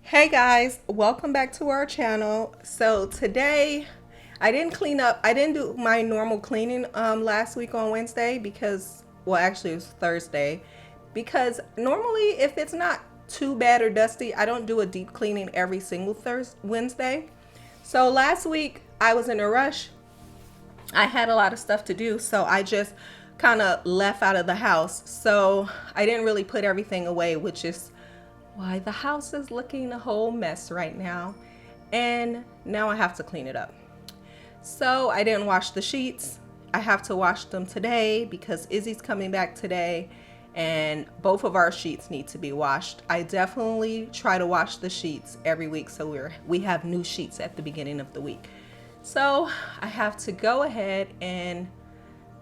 Hey guys, welcome back to our channel. So today I didn't clean up. I didn't do my normal cleaning last week on Wednesday because, well, actually it was Thursday, because normally if it's not too bad or dusty, I don't do a deep cleaning every single Wednesday. So last week I was in a rush. I had a lot of stuff to do, so I just kind of left out of the house. So I didn't really put everything away, which is why the house is looking a whole mess right now. And now I have to clean it up. So I didn't wash the sheets. I have to wash them today because Izzy's coming back today and both of our sheets need to be washed. I definitely try to wash the sheets every week so we have new sheets at the beginning of the week. So I have to go ahead and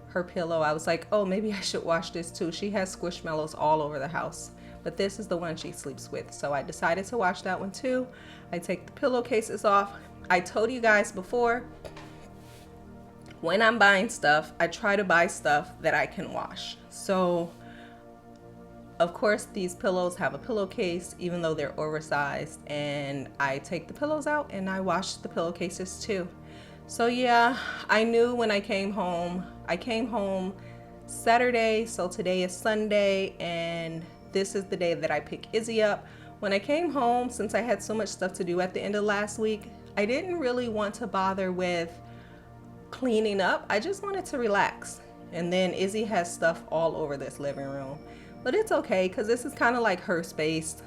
her pillow, I was like, oh, maybe I should wash this too. She has squishmallows all over the house, but this is the one she sleeps with. So I decided to wash that one too. I take the pillowcases off. I told you guys before, when I'm buying stuff, I try to buy stuff that I can wash. So of course these pillows have a pillowcase, even though they're oversized, and I take the pillows out and I wash the pillowcases too. So yeah, I knew when I came home Saturday, so today is Sunday, and this is the day that I pick Izzy up. When I came home, since I had so much stuff to do at the end of last week, I didn't really want to bother with cleaning up. I just wanted to relax. And then Izzy has stuff all over this living room. But it's okay, because this is kind of like her space,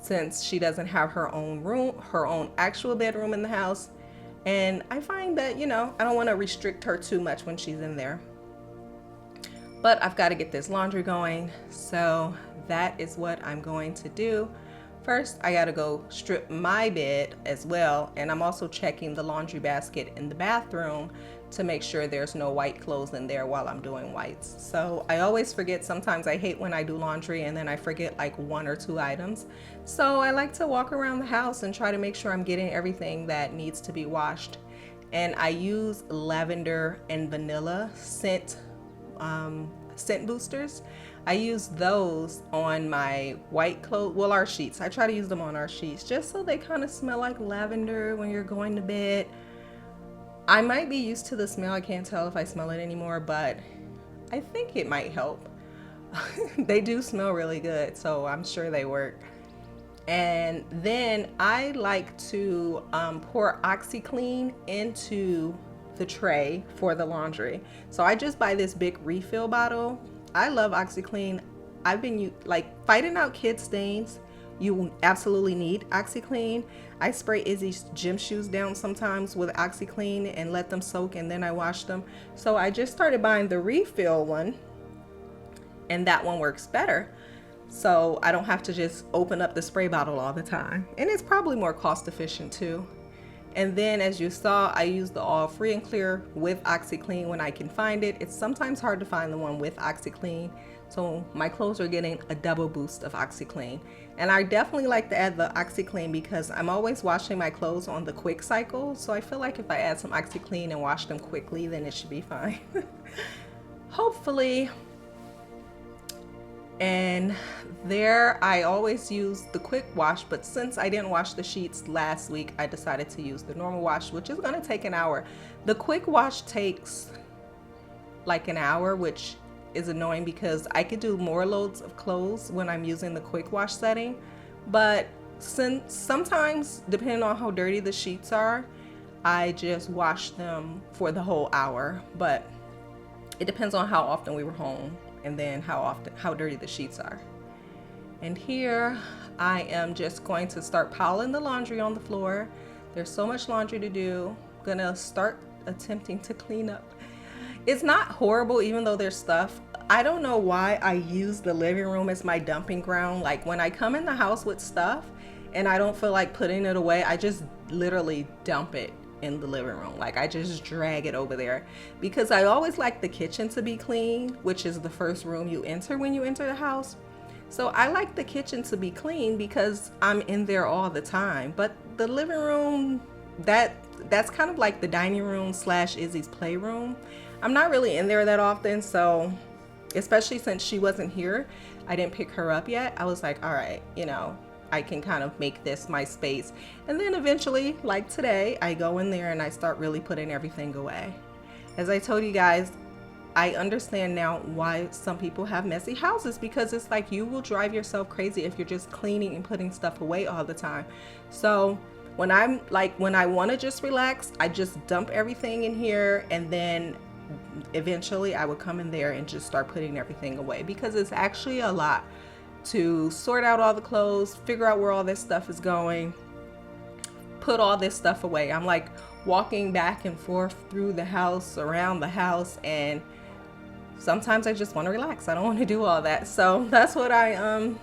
since she doesn't have her own room, her own actual bedroom in the house. And I find that, I don't want to restrict her too much when she's in there. But I've got to get this laundry going. So that is what I'm going to do. First, I got to go strip my bed as well. And I'm also checking the laundry basket in the bathroom to make sure there's no white clothes in there while I'm doing whites. So I always forget. Sometimes I hate when I do laundry and then I forget like one or two items. So I like to walk around the house and try to make sure I'm getting everything that needs to be washed. And I use lavender and vanilla scent boosters. I use those on my white clothes, well, our sheets. I try to use them on our sheets just so they kind of smell like lavender when you're going to bed. I might be used to the smell. I can't tell if I smell it anymore, but I think it might help. They do smell really good, so I'm sure they work. And then I like to pour OxiClean into the tray for the laundry. So I just buy this big refill bottle. I love OxiClean. I've been fighting out kid stains. You absolutely need OxiClean. I spray Izzy's gym shoes down sometimes with OxiClean and let them soak, and then I wash them. So I just started buying the refill one, and that one works better. So I don't have to just open up the spray bottle all the time. And it's probably more cost efficient too. And then, as you saw, I use the All Free and Clear with OxiClean when I can find it. It's sometimes hard to find the one with OxiClean. So my clothes are getting a double boost of OxiClean. And I definitely like to add the OxiClean because I'm always washing my clothes on the quick cycle. So I feel like if I add some OxiClean and wash them quickly, then it should be fine. Hopefully. And there, I always use the quick wash, but since I didn't wash the sheets last week, I decided to use the normal wash, which is going to take an hour. The quick wash takes like an hour, which is annoying because I could do more loads of clothes when I'm using the quick wash setting. But since sometimes, depending on how dirty the sheets are, I just wash them for the whole hour. But it depends on how often we were home, and then how dirty the sheets are. And here I am just going to start piling the laundry on the floor. There's so much laundry to do. I'm gonna start attempting to clean up. It's not horrible, even though there's stuff. I don't know why I use the living room as my dumping ground. Like when I come in the house with stuff and I don't feel like putting it away, I just literally dump it in the living room. Like I just drag it over there because I always like the kitchen to be clean, which is the first room you enter when you enter the house. So I like the kitchen to be clean because I'm in there all the time. But the living room, that's kind of like the dining room / Izzy's playroom. I'm not really in there that often, so especially since she wasn't here, I didn't pick her up yet. I was like, all right, I can kind of make this my space. And then eventually, like today, I go in there and I start really putting everything away. As I told you guys, I understand now why some people have messy houses, because it's like you will drive yourself crazy if you're just cleaning and putting stuff away all the time. So when I want to just relax, I just dump everything in here, and then eventually I would come in there and just start putting everything away, because it's actually a lot to sort out all the clothes, figure out where all this stuff is going, put all this stuff away. I'm like walking back and forth through the house, around the house, and sometimes I just want to relax. I don't want to do all that. So that's what I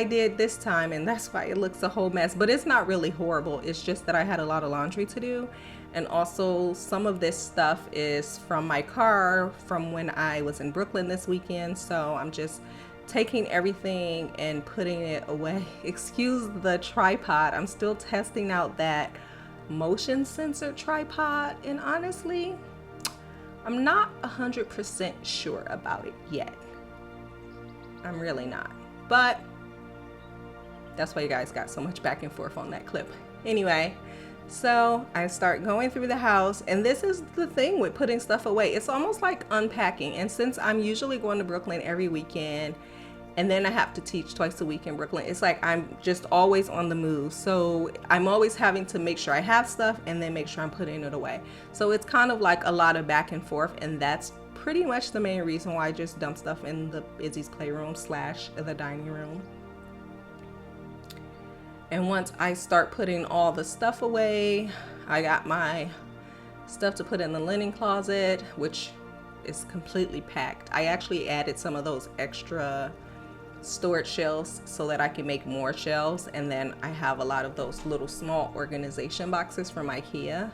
did this time, and that's why it looks a whole mess. But it's not really horrible. It's just that I had a lot of laundry to do, and also some of this stuff is from my car from when I was in Brooklyn this weekend. So I'm just taking everything and putting it away. Excuse the tripod. I'm still testing out that motion sensor tripod, and honestly, I'm not 100% sure about it yet. I'm really not. But that's why you guys got so much back and forth on that clip. Anyway, so I start going through the house, and this is the thing with putting stuff away. It's almost like unpacking. And since I'm usually going to Brooklyn every weekend, and then I have to teach twice a week in Brooklyn, it's like I'm just always on the move. So I'm always having to make sure I have stuff and then make sure I'm putting it away. So it's kind of like a lot of back and forth, and that's pretty much the main reason why I just dump stuff in the Izzy's playroom / the dining room. And once I start putting all the stuff away, I got my stuff to put in the linen closet, which is completely packed. I actually added some of those extra storage shelves so that I can make more shelves, and then I have a lot of those little small organization boxes from IKEA.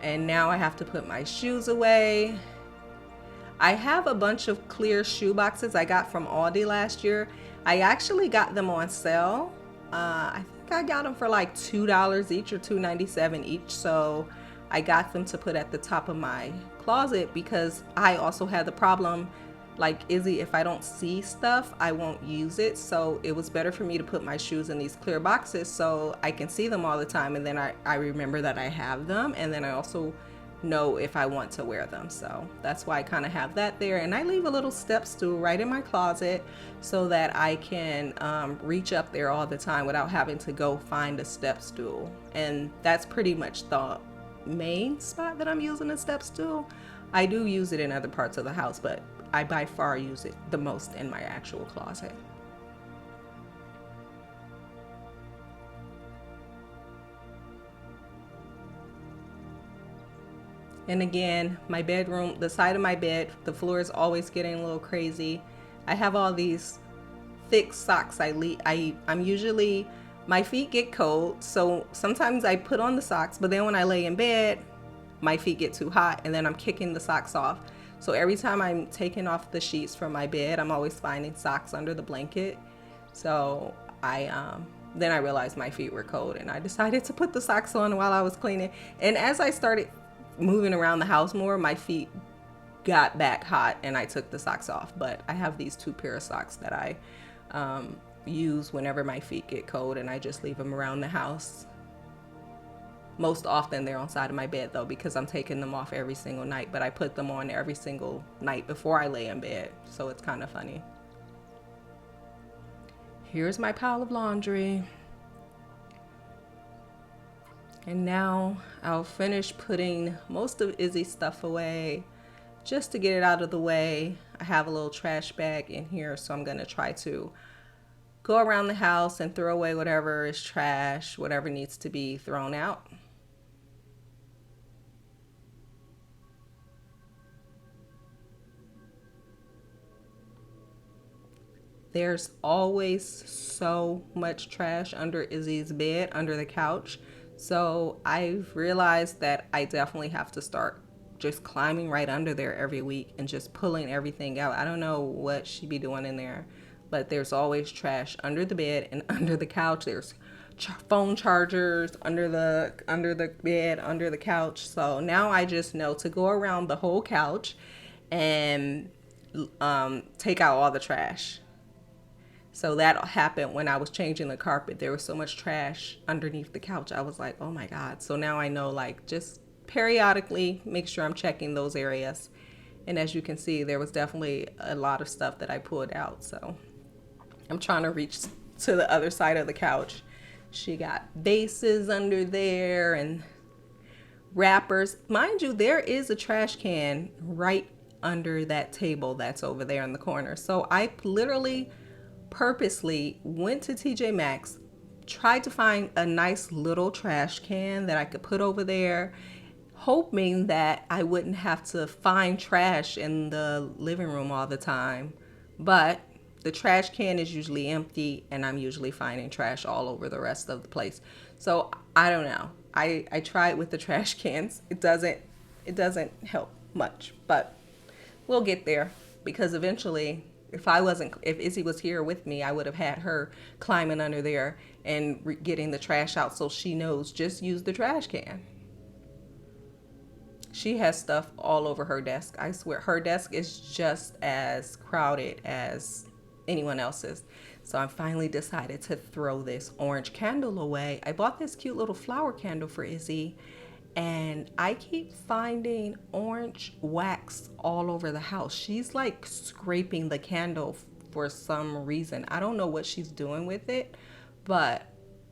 And now I have to put my shoes away. I have a bunch of clear shoe boxes I got from Aldi last year. I actually got them on sale. I think I got them for like $2 each or $2.97 each. So I got them to put at the top of my closet, because I also had the problem like Izzy, if I don't see stuff, I won't use it. So it was better for me to put my shoes in these clear boxes so I can see them all the time, and then I remember that I have them, and then I also know if I want to wear them. So that's why I kind of have that there. And I leave a little step stool right in my closet so that I can reach up there all the time without having to go find a step stool. And that's pretty much the main spot that I'm using a step stool. I do use it in other parts of the house, but I by far use it the most in my actual closet. And again, my bedroom, the side of my bed, the floor is always getting a little crazy. I have all these thick socks. I'm usually, my feet get cold, so sometimes I put on the socks, but then when I lay in bed, my feet get too hot, and then I'm kicking the socks off. So every time I'm taking off the sheets from my bed, I'm always finding socks under the blanket. So then I realized my feet were cold, and I decided to put the socks on while I was cleaning. And as I started moving around the house more, my feet got back hot, and I took the socks off. But I have these 2 pair of socks that I use whenever my feet get cold, and I just leave them around the house. Most often they're on the side of my bed though, because I'm taking them off every single night, but I put them on every single night before I lay in bed. So it's kind of funny. Here's my pile of laundry. And now I'll finish putting most of Izzy's stuff away just to get it out of the way. I have a little trash bag in here, so I'm going to try to go around the house and throw away whatever is trash, whatever needs to be thrown out. There's always so much trash under Izzy's bed, under the couch. So I've realized that I definitely have to start just climbing right under there every week and just pulling everything out. I don't know what she be doing in there, but there's always trash under the bed and under the couch. There's phone chargers under the bed, under the couch. So now I just know to go around the whole couch and take out all the trash. So that happened when I was changing the carpet. There was so much trash underneath the couch. I was like, oh my God. So now I know, like, just periodically make sure I'm checking those areas. And as you can see, there was definitely a lot of stuff that I pulled out. So I'm trying to reach to the other side of the couch. She got vases under there and wrappers. Mind you, there is a trash can right under that table that's over there in the corner. So I literally purposely went to TJ Maxx, tried to find a nice little trash can that I could put over there, hoping that I wouldn't have to find trash in the living room all the time. But the trash can is usually empty and I'm usually finding trash all over the rest of the place. So I don't know. I tried with the trash cans. It doesn't help much, but we'll get there because eventually if Izzy was here with me, I would have had her climbing under there and getting the trash out so she knows just use the trash can. She has stuff all over her desk. I swear her desk is just as crowded as anyone else's. So I finally decided to throw this orange candle away. I bought this cute little flower candle for Izzy, and I keep finding orange wax all over the house. She's like scraping the candle for some reason. I don't know what she's doing with it, but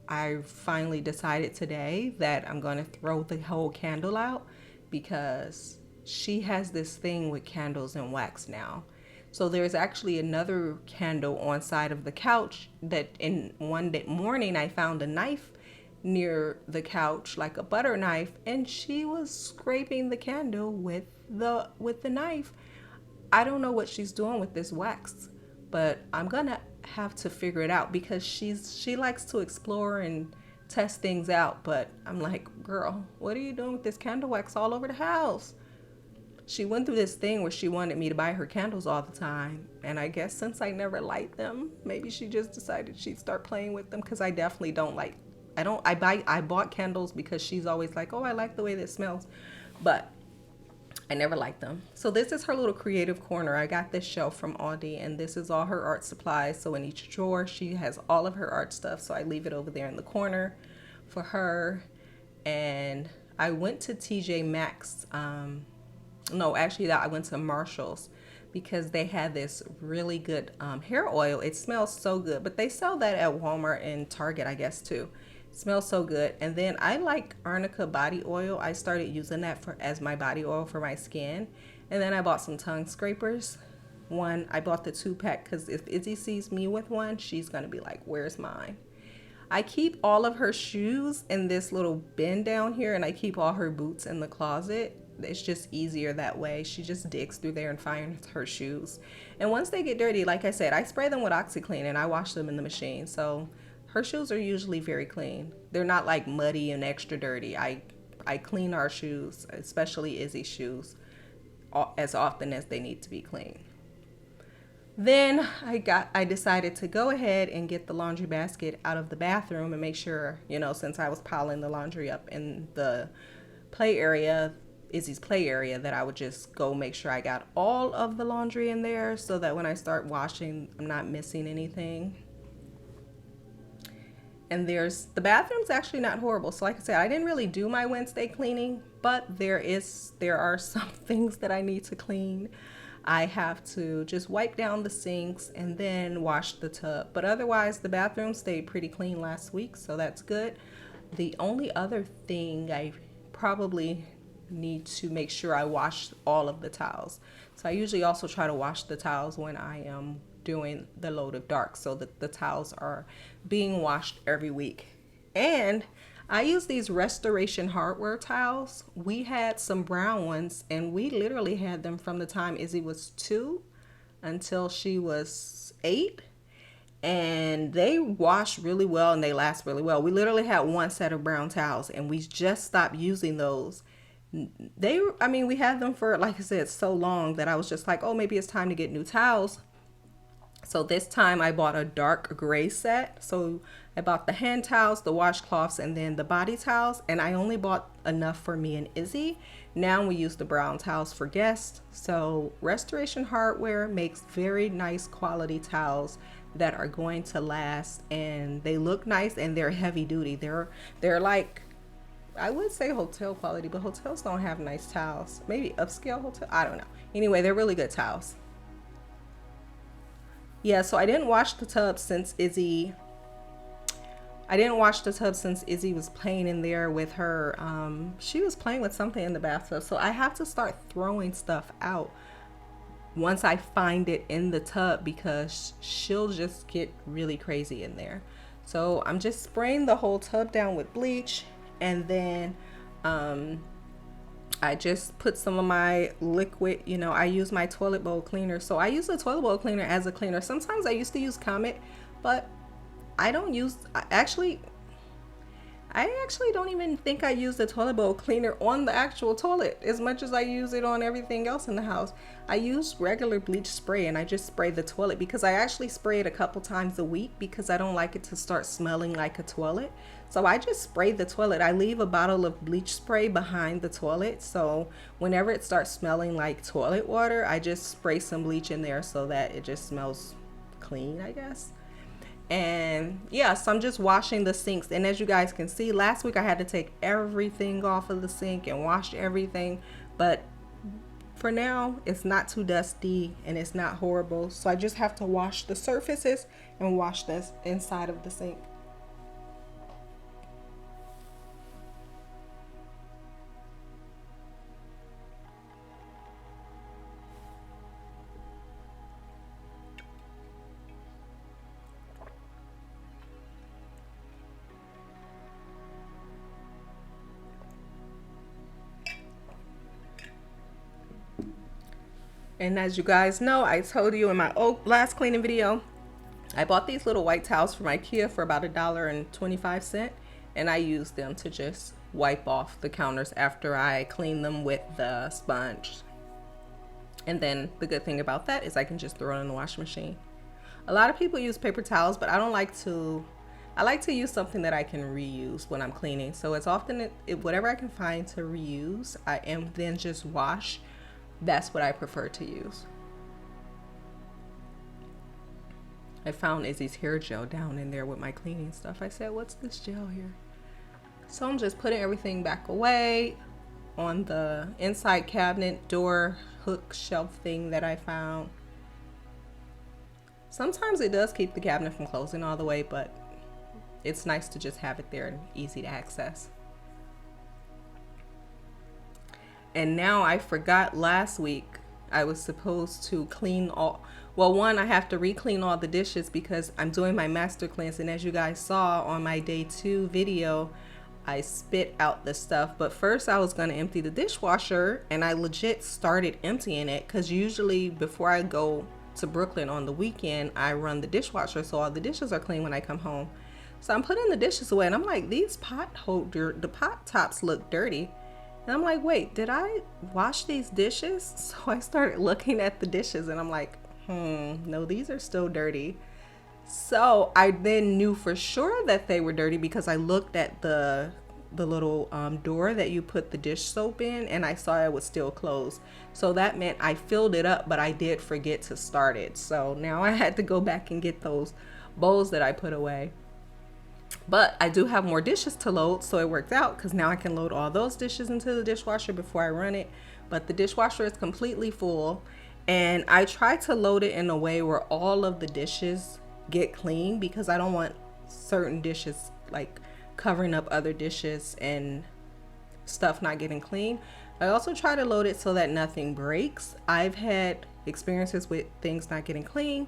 I finally decided today that I'm going to throw the whole candle out because she has this thing with candles and wax now. So there's actually another candle on side of the couch that in one day morning I found a knife near the couch, like a butter knife, and she was scraping the candle with the knife. I don't know what she's doing with this wax, but I'm gonna have to figure it out because she likes to explore and test things out. But I'm like, girl, what are you doing with this candle wax all over the house? She went through this thing where she wanted me to buy her candles all the time, and I guess since I never light them, maybe she just decided she'd start playing with them because I definitely don't like. I bought candles because she's always like, oh, I like the way this smells, but I never liked them. So this is her little creative corner. I got this shelf from Aldi, and this is all her art supplies. So in each drawer, she has all of her art stuff. So I leave it over there in the corner for her. And I went to TJ Maxx. No, actually, I went to Marshall's because they had this really good hair oil. It smells so good, but they sell that at Walmart and Target, I guess, too. It smells so good. And then I like Arnica body oil. I started using that as my body oil for my skin. And then I bought some tongue scrapers. I bought the 2-pack because if Izzy sees me with one, she's going to be like, where's mine? I keep all of her shoes in this little bin down here, and I keep all her boots in the closet. It's just easier that way. She just digs through there and finds her shoes. And once they get dirty, like I said, I spray them with OxiClean and I wash them in the machine. So her shoes are usually very clean. They're not like muddy and extra dirty. I clean our shoes, especially Izzy's shoes, as often as they need to be cleaned. Then I decided to go ahead and get the laundry basket out of the bathroom and make sure, since I was piling the laundry up in the play area, Izzy's play area, that I would just go make sure I got all of the laundry in there so that when I start washing, I'm not missing anything. And the bathroom's actually not horrible. So like I said, I didn't really do my Wednesday cleaning, but there are some things that I need to clean. I have to just wipe down the sinks and then wash the tub. But otherwise, the bathroom stayed pretty clean last week, so that's good. The only other thing I probably need to make sure I wash all of the towels. So I usually also try to wash the towels when I am doing the load of dark so that the towels are being washed every week. And I use these Restoration Hardware towels. We had some brown ones and we literally had them from the time Izzy was 2 until she was 8. And they wash really well and they last really well. We literally had one set of brown towels and we just stopped using those. We had them for, like I said, so long that I was just like, oh, maybe it's time to get new towels. So this time I bought a dark gray set. So I bought the hand towels, the washcloths, and then the body towels. And I only bought enough for me and Izzy. Now we use the brown towels for guests. So Restoration Hardware makes very nice quality towels that are going to last, and they look nice, and they're heavy duty. They're like, I would say hotel quality, but hotels don't have nice towels. Maybe upscale hotel, I don't know. Anyway, they're really good towels. Yeah, so I didn't wash the tub since Izzy was playing in there with her. She was playing with something in the bathtub. So I have to start throwing stuff out once I find it in the tub, because she'll just get really crazy in there. So I'm just spraying the whole tub down with bleach, and then I just put some of my liquid, I use my toilet bowl cleaner. So I use the toilet bowl cleaner as a cleaner. Sometimes I used to use Comet, but I actually don't even think I use the toilet bowl cleaner on the actual toilet as much as I use it on everything else in the house. I use regular bleach spray, and I just spray the toilet, because I actually spray it a couple times a week because I don't like it to start smelling like a toilet. So I just spray the toilet. I leave a bottle of bleach spray behind the toilet. So whenever it starts smelling like toilet water, I just spray some bleach in there so that it just smells clean, I guess. And yeah, so I'm just washing the sinks. And as you guys can see, last week I had to take everything off of the sink and wash everything. But for now, it's not too dusty and it's not horrible. So I just have to wash the surfaces and wash this inside of the sink. And as you guys know, I told you in my last cleaning video, I bought these little white towels from IKEA for about $1.25, and I use them to just wipe off the counters after I clean them with the sponge. And then the good thing about that is I can just throw it in the washing machine. A lot of people use paper towels, but I like to use something that I can reuse when I'm cleaning. So it's often whatever I can find to reuse, and then just wash. That's what I prefer to use. I found Izzy's hair gel down in there with my cleaning stuff. I said, what's this gel here? So I'm just putting everything back away on the inside cabinet door hook shelf thing that I found. Sometimes it does keep the cabinet from closing all the way, but it's nice to just have it there and easy to access. And now I forgot, last week I was supposed to clean one, I have to re-clean all the dishes because I'm doing my master cleanse. And as you guys saw on my day 2 video, I spit out the stuff. But first I was going to empty the dishwasher, and I legit started emptying it because usually before I go to Brooklyn on the weekend, I run the dishwasher so all the dishes are clean when I come home. So I'm putting the dishes away, and I'm like, the pot tops look dirty. And I'm like, wait, did I wash these dishes? So I started looking at the dishes, and I'm like, no, these are still dirty. So I then knew for sure that they were dirty because I looked at the little door that you put the dish soap in, and I saw it was still closed. So that meant I filled it up, but I did forget to start it. So now I had to go back and get those bowls that I put away. But I do have more dishes to load, so it worked out because now I can load all those dishes into the dishwasher before I run it. But the dishwasher is completely full, and I try to load it in a way where all of the dishes get clean because I don't want certain dishes like covering up other dishes and stuff not getting clean. I also try to load it so that nothing breaks. I've had experiences with things not getting clean,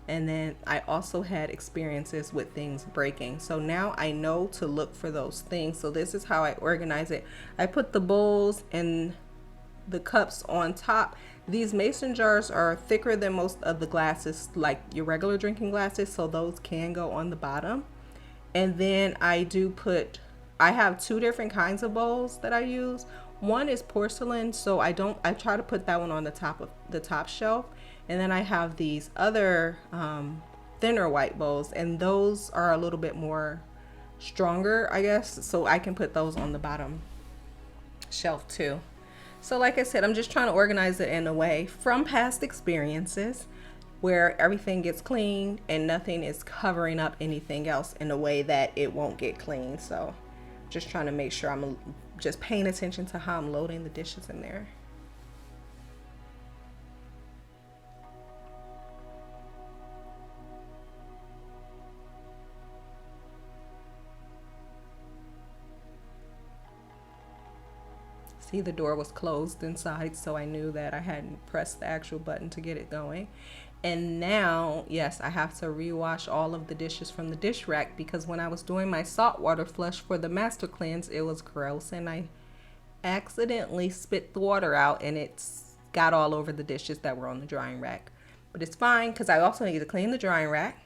and then I also had experiences with things breaking. So now I know to look for those things. So this is how I organize it. I put the bowls and the cups on top. These mason jars are thicker than most of the glasses, like your regular drinking glasses, so those can go on the bottom. And then I have 2 different kinds of bowls that I use. One is porcelain, so I try to put that one on the top of the top shelf. And then I have these other thinner white bowls, and those are a little bit more stronger, I guess, so I can put those on the bottom shelf too. So like I said, I'm just trying to organize it in a way from past experiences where everything gets clean and nothing is covering up anything else in a way that it won't get clean. So just trying to make sure I'm just paying attention to how I'm loading the dishes in there. See, the door was closed inside, so I knew that I hadn't pressed the actual button to get it going. And now, yes, I have to rewash all of the dishes from the dish rack because when I was doing my saltwater flush for the master cleanse, it was gross and I accidentally spit the water out and it's got all over the dishes that were on the drying rack. But it's fine because I also need to clean the drying rack.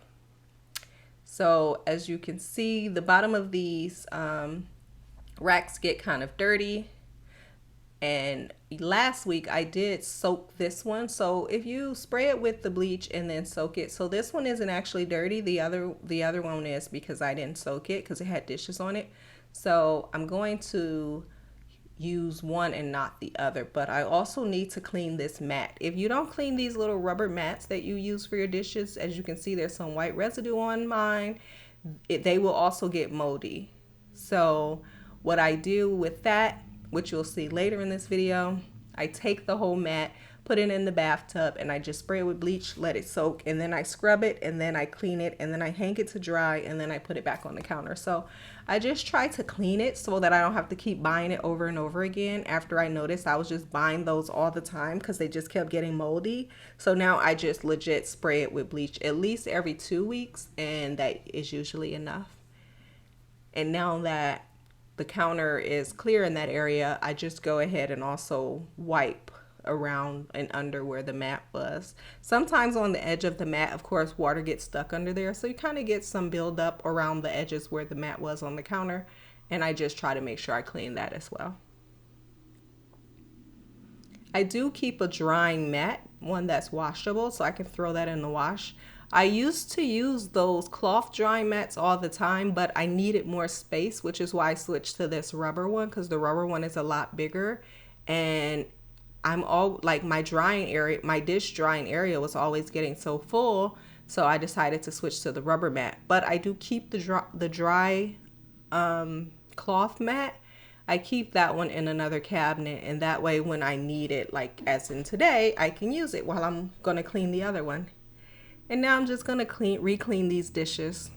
So as you can see, the bottom of these racks get kind of dirty. And last week I did soak this one. So if you spray it with the bleach and then soak it. So this one isn't actually dirty. The other one is because I didn't soak it because it had dishes on it. So I'm going to use one and not the other, but I also need to clean this mat. If you don't clean these little rubber mats that you use for your dishes, as you can see, there's some white residue on mine. They will also get moldy. So what I do with that, which you'll see later in this video, I take the whole mat, put it in the bathtub, and I just spray it with bleach, let it soak, and then I scrub it, and then I clean it, and then I hang it to dry, and then I put it back on the counter. So I just try to clean it so that I don't have to keep buying it over and over again after I noticed I was just buying those all the time because they just kept getting moldy. So now I just legit spray it with bleach at least every 2 weeks, and that is usually enough. And now that the counter is clear in that area, I just go ahead and also wipe around and under where the mat was. Sometimes on the edge of the mat, of course, water gets stuck under there. So you kind of get some buildup around the edges where the mat was on the counter. And I just try to make sure I clean that as well. I do keep a drying mat, one that's washable, so I can throw that in the wash. I used to use those cloth drying mats all the time, but I needed more space, which is why I switched to this rubber one because the rubber one is a lot bigger. And I'm all like my drying area, my dish drying area was always getting so full. So I decided to switch to the rubber mat, but I do keep the dry cloth mat. I keep that one in another cabinet, and that way when I need it, like as in today, I can use it while I'm going to clean the other one. And now I'm just going to re-clean these dishes.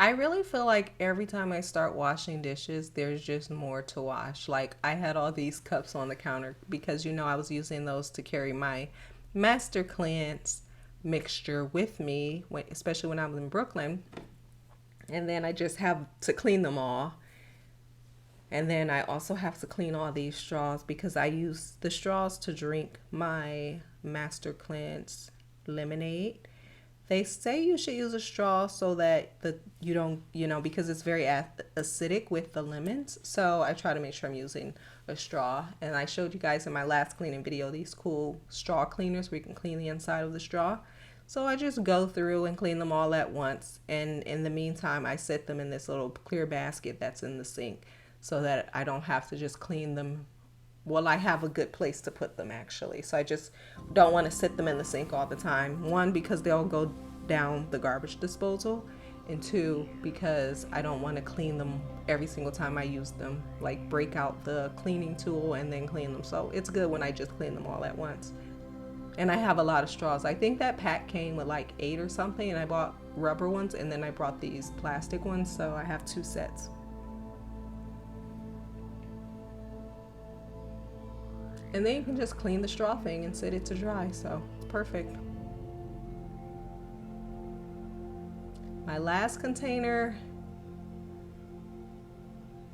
I really feel like every time I start washing dishes, there's just more to wash. Like I had all these cups on the counter because I was using those to carry my Master Cleanse mixture with me, especially when I was in Brooklyn. And then I just have to clean them all. And then I also have to clean all these straws because I use the straws to drink my Master Cleanse lemonade. They say you should use a straw so that you don't, because it's very acidic with the lemons. So I try to make sure I'm using a straw. And I showed you guys in my last cleaning video these cool straw cleaners where you can clean the inside of the straw. So I just go through and clean them all at once. And in the meantime, I set them in this little clear basket that's in the sink so that I don't have to just clean them. Well, I have a good place to put them actually. So I just don't want to sit them in the sink all the time. One, because they'll go down the garbage disposal. And two, because I don't want to clean them every single time I use them. Like break out the cleaning tool and then clean them. So it's good when I just clean them all at once. And I have a lot of straws. I think that pack came with like 8 or something, and I bought rubber ones and then I brought these plastic ones. So I have 2 sets. And then you can just clean the straw thing and set it to dry. So it's perfect. My last container,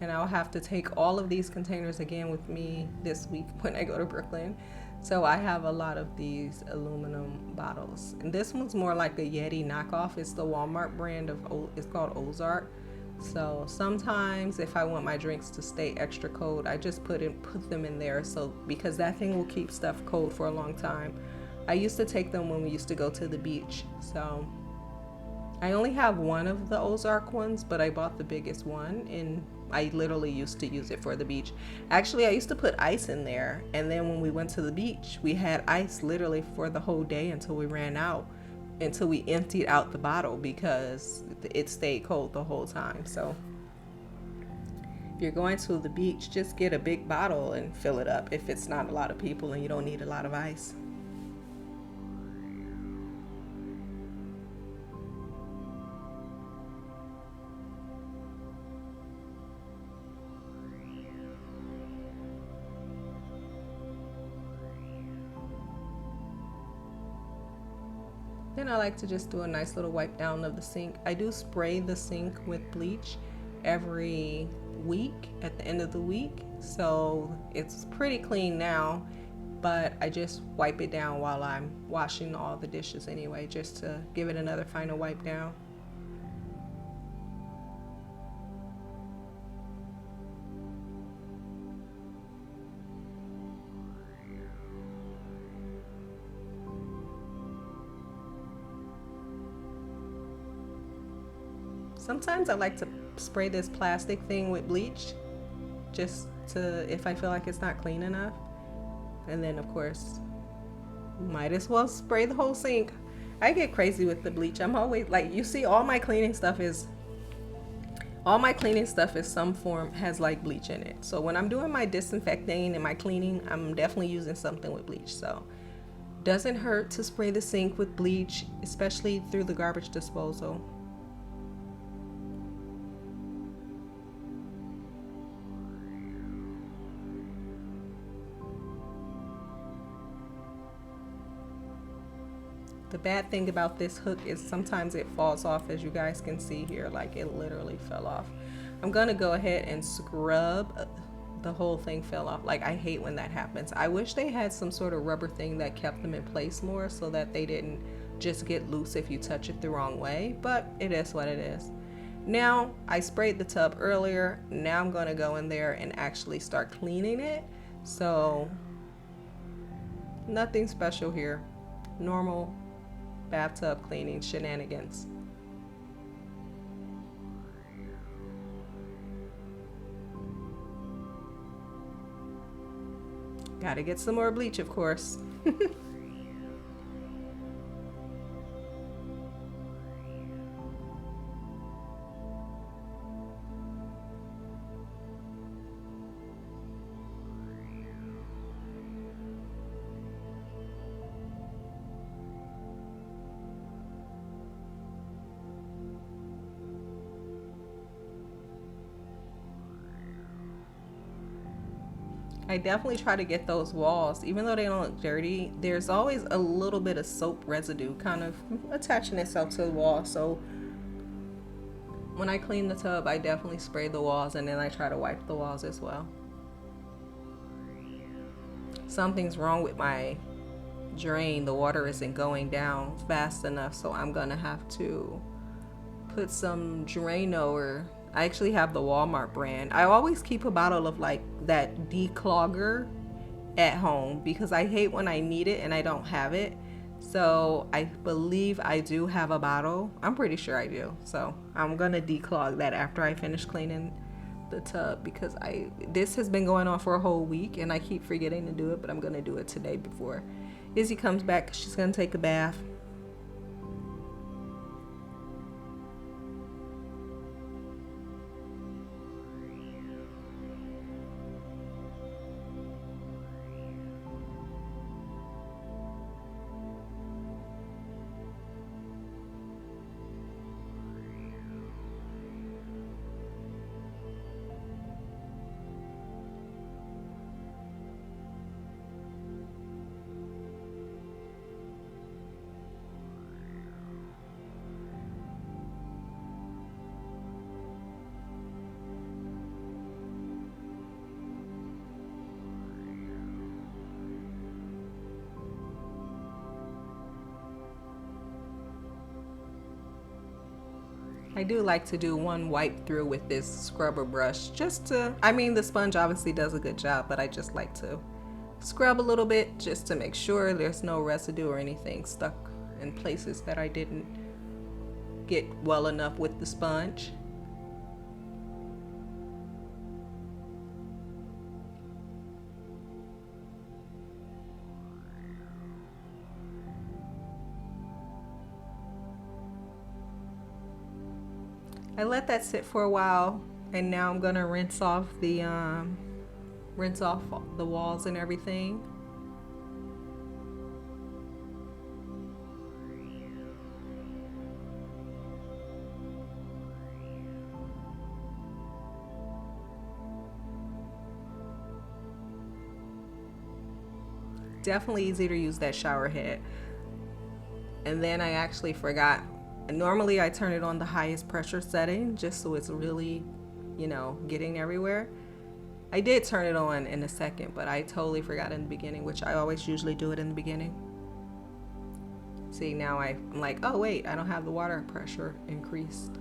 and I'll have to take all of these containers again with me this week when I go to Brooklyn. So I have a lot of these aluminum bottles. And this one's more like a Yeti knockoff. It's the Walmart brand it's called Ozark. So sometimes if I want my drinks to stay extra cold, I just put them in there, so because that thing will keep stuff cold for a long time. I used to take them when we used to go to the beach. So I only have one of the Ozark ones, but I bought the biggest one and I literally used to use it for the beach. Actually, I used to put ice in there, and then when we went to the beach, we had ice literally for the whole day until we ran out, until we emptied out the bottle because it stayed cold the whole time. So if you're going to the beach, just get a big bottle and fill it up if it's not a lot of people and you don't need a lot of ice. Then I like to just do a nice little wipe down of the sink. I do spray the sink with bleach every week at the end of the week. So it's pretty clean now, but I just wipe it down while I'm washing all the dishes anyway, just to give it another final wipe down. Sometimes I like to spray this plastic thing with bleach just to, if I feel like it's not clean enough. And then of course, might as well spray the whole sink. I get crazy with the bleach. I'm always like, you see, all my cleaning stuff is some form has like bleach in it. So when I'm doing my disinfecting and my cleaning, I'm definitely using something with bleach. So doesn't hurt to spray the sink with bleach, especially through the garbage disposal. The bad thing about this hook is sometimes it falls off, as you guys can see here, like it literally fell off. I'm gonna go ahead and scrub. The whole thing fell off. Like, I hate when that happens. I wish they had some sort of rubber thing that kept them in place more so that they didn't just get loose if you touch it the wrong way, but it is what it is. Now, I sprayed the tub earlier. Now I'm gonna go in there and actually start cleaning it. So nothing special here. Normal bathtub cleaning shenanigans. Gotta get some more bleach, of course. I definitely try to get those walls, even though they don't look dirty, there's always a little bit of soap residue kind of attaching itself to the wall. So when I clean the tub, I definitely spray the walls and then I try to wipe the walls as well. Something's wrong with my drain. The water isn't going down fast enough, so I'm gonna have to put some Drano, or I actually have the Walmart brand. I always keep a bottle of like that declogger at home because I hate when I need it and I don't have it. So I believe I do have a bottle. I'm pretty sure I do. So I'm gonna declog that after I finish cleaning the tub, because this has been going on for a whole week and I keep forgetting to do it, but I'm gonna do it today before Izzy comes back. She's gonna take a bath. I do like to do one wipe through with this scrubber brush just to, I mean, the sponge obviously does a good job, but I just like to scrub a little bit just to make sure there's no residue or anything stuck in places that I didn't get well enough with the sponge. I let that sit for a while, and now I'm gonna rinse off the walls and everything. Definitely easy to use that shower head. And then I actually forgot. Normally I turn it on the highest pressure setting just so it's really, getting everywhere. I did turn it on in a second, but I totally forgot in the beginning, which I always usually do it in the beginning. See, now I'm like, oh wait, I don't have the water pressure increased.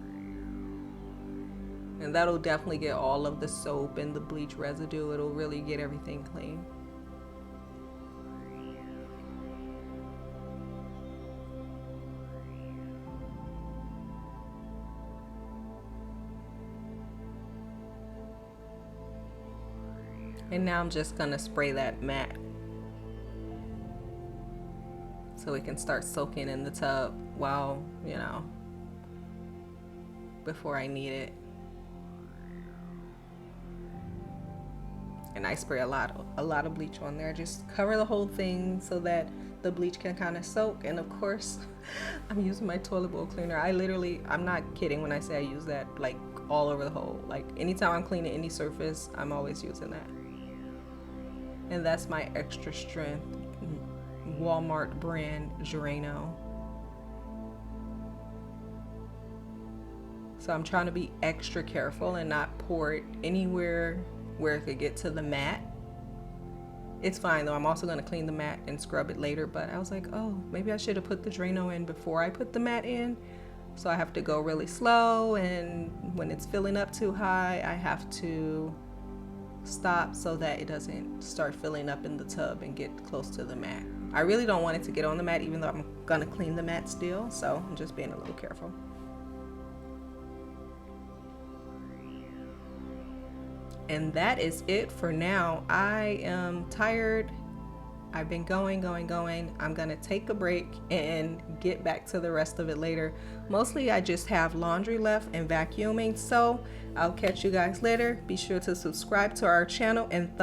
And that'll definitely get all of the soap and the bleach residue. It'll really get everything clean. And now I'm just gonna spray that mat so it can start soaking in the tub while, before I need it. And I spray a lot of bleach on there. Just cover the whole thing so that the bleach can kind of soak. And of course, I'm using my toilet bowl cleaner. I'm not kidding when I say I use that like all over the hole. Like anytime I'm cleaning any surface, I'm always using that. And that's my extra strength Walmart brand Drano. So I'm trying to be extra careful and not pour it anywhere where it could get to the mat. It's fine though. I'm also going to clean the mat and scrub it later, but I was like, oh, maybe I should have put the Drano in before I put the mat in. So I have to go really slow, and when it's filling up too high, I have to stop so that it doesn't start filling up in the tub and get close to the mat. I really don't want it to get on the mat, even though I'm gonna clean the mat still, so I'm just being a little careful. And that is it for now. I am tired. I've been going. I'm gonna take a break and get back to the rest of it later. Mostly I just have laundry left and vacuuming, so I'll catch you guys later. Be sure to subscribe to our channel and